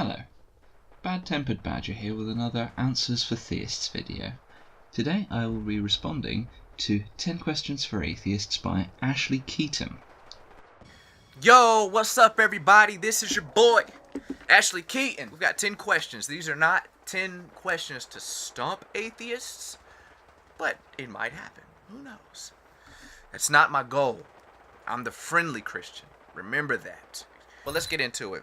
Hello, Bad-Tempered Badger here with another Answers for Theists video. Today I will be responding to 10 Questions for Atheists by Ashlee Keyton. Yo, what's up everybody? This is your boy, Ashlee Keyton. We've got 10 questions. These are not 10 questions to stump atheists, but it might happen. Who knows? That's not my goal. I'm the friendly Christian. Remember that. But let's get into it.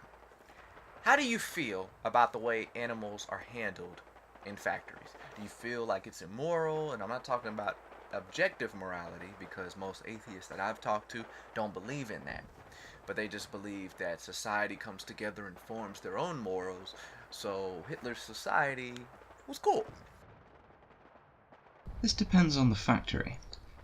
How do you feel about the way animals are handled in factories? Do you feel like it's immoral? And I'm not talking about objective morality, because most atheists that I've talked to don't believe in that. But they just believe that society comes together and forms their own morals. So Hitler's society was cool. This depends on the factory.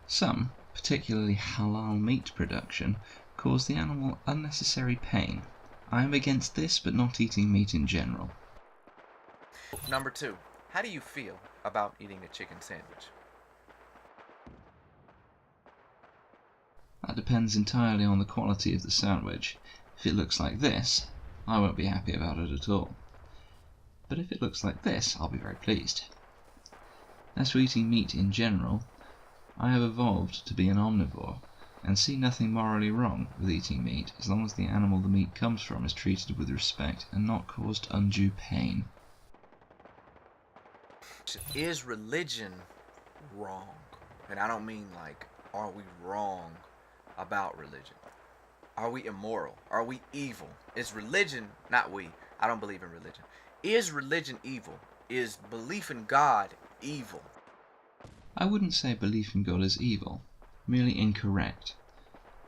Some, particularly halal meat production, cause the animal unnecessary pain. I am against this, but not eating meat in general. Number 2. How do you feel about eating a chicken sandwich? That depends entirely on the quality of the sandwich. If it looks like this, I won't be happy about it at all. But if it looks like this, I'll be very pleased. As for eating meat in general, I have evolved to be an omnivore, and see nothing morally wrong with eating meat as long as the animal the meat comes from is treated with respect and not caused undue pain. Is religion wrong? And I don't mean like, are we wrong about religion? Are we immoral? Are we evil? Is religion, not we, I don't believe in religion. Is religion evil? Is belief in God evil? I wouldn't say belief in God is evil, merely incorrect.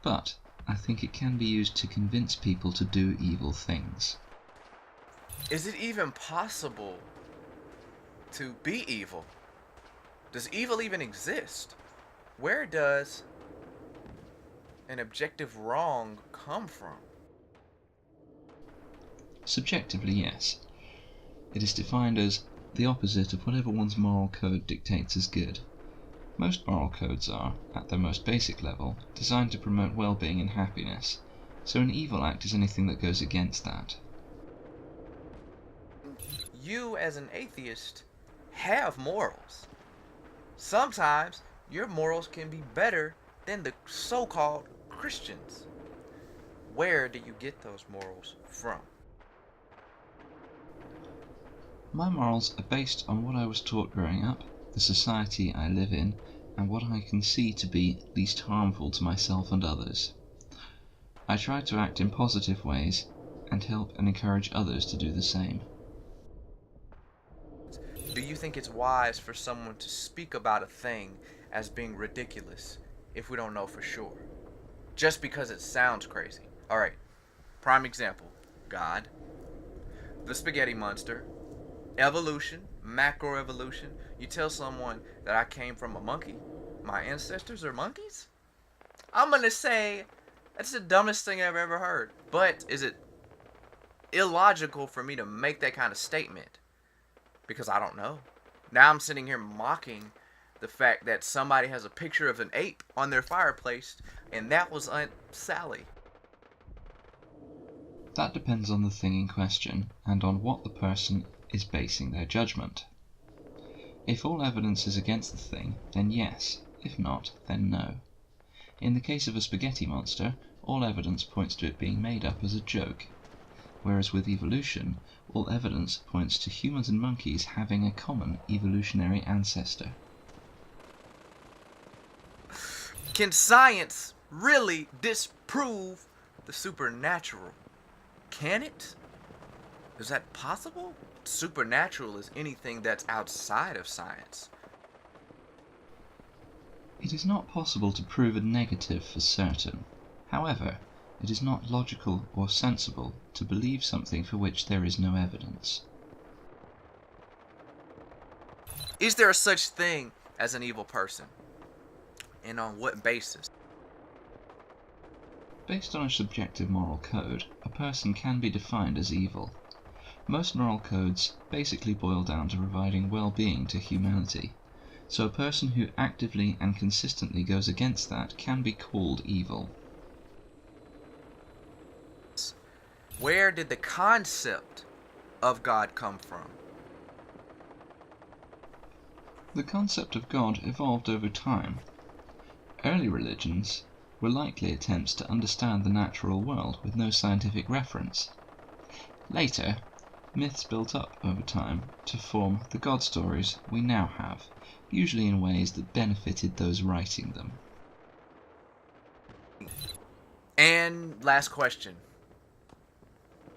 But I think it can be used to convince people to do evil things. Is it even possible to be evil? Does evil even exist? Where does an objective wrong come from? Subjectively, yes. It is defined as the opposite of whatever one's moral code dictates as good. Most moral codes are, at their most basic level, designed to promote well-being and happiness, so an evil act is anything that goes against that. You, as an atheist, have morals. Sometimes your morals can be better than the so-called Christians. Where do you get those morals from? My morals are based on what I was taught growing up, the society I live in, and what I can see to be least harmful to myself and others. I try to act in positive ways and help and encourage others to do the same. Do you think it's wise for someone to speak about a thing as being ridiculous if we don't know for sure? Just because it sounds crazy. Alright, prime example, God, the spaghetti monster, evolution, macroevolution. You tell someone that I came from a monkey, my ancestors are monkeys? I'm gonna say that's the dumbest thing I've ever heard. But is it illogical for me to make that kind of statement? Because I don't know. Now I'm sitting here mocking the fact that somebody has a picture of an ape on their fireplace, and that was Aunt Sally. That depends on the thing in question and on what the person is basing their judgment. If all evidence is against the thing, then yes. If not, then no. In the case of a spaghetti monster, all evidence points to it being made up as a joke, whereas with evolution, all evidence points to humans and monkeys having a common evolutionary ancestor. Can science really disprove the supernatural? Can it? Is that possible? Supernatural is anything that's outside of science. It is not possible to prove a negative for certain. However, it is not logical or sensible to believe something for which there is no evidence. Is there such thing as an evil person? And on what basis? Based on a subjective moral code, a person can be defined as evil. Most moral codes basically boil down to providing well-being to humanity, so a person who actively and consistently goes against that can be called evil. Where did the concept of God come from? The concept of God evolved over time. Early religions were likely attempts to understand the natural world with no scientific reference. Later, myths built up over time to form the God stories we now have, usually in ways that benefited those writing them. And last question.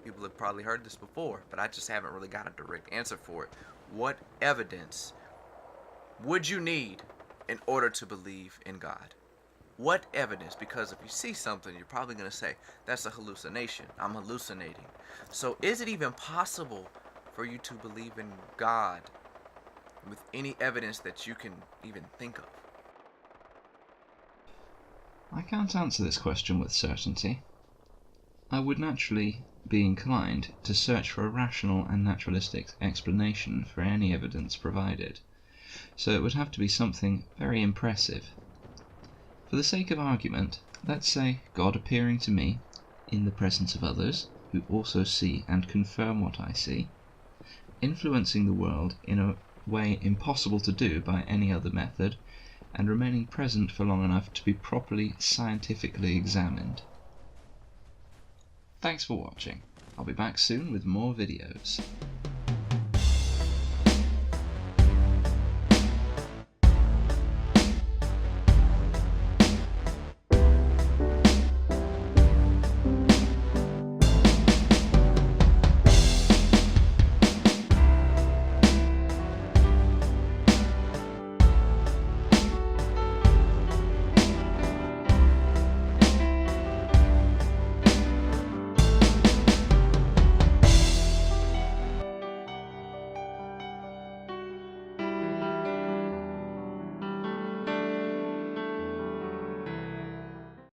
People have probably heard this before, but I just haven't really got a direct answer for it. What evidence would you need in order to believe in God? What evidence? Because if you see something, you're probably going to say, that's a hallucination. I'm hallucinating. So is it even possible for you to believe in God with any evidence that you can even think of? I can't answer this question with certainty. I would naturally be inclined to search for a rational and naturalistic explanation for any evidence provided, so it would have to be something very impressive. For the sake of argument, let's say God appearing to me in the presence of others who also see and confirm what I see, influencing the world in a way impossible to do by any other method, and remaining present for long enough to be properly scientifically examined. Thanks for watching. I'll be back soon with more videos.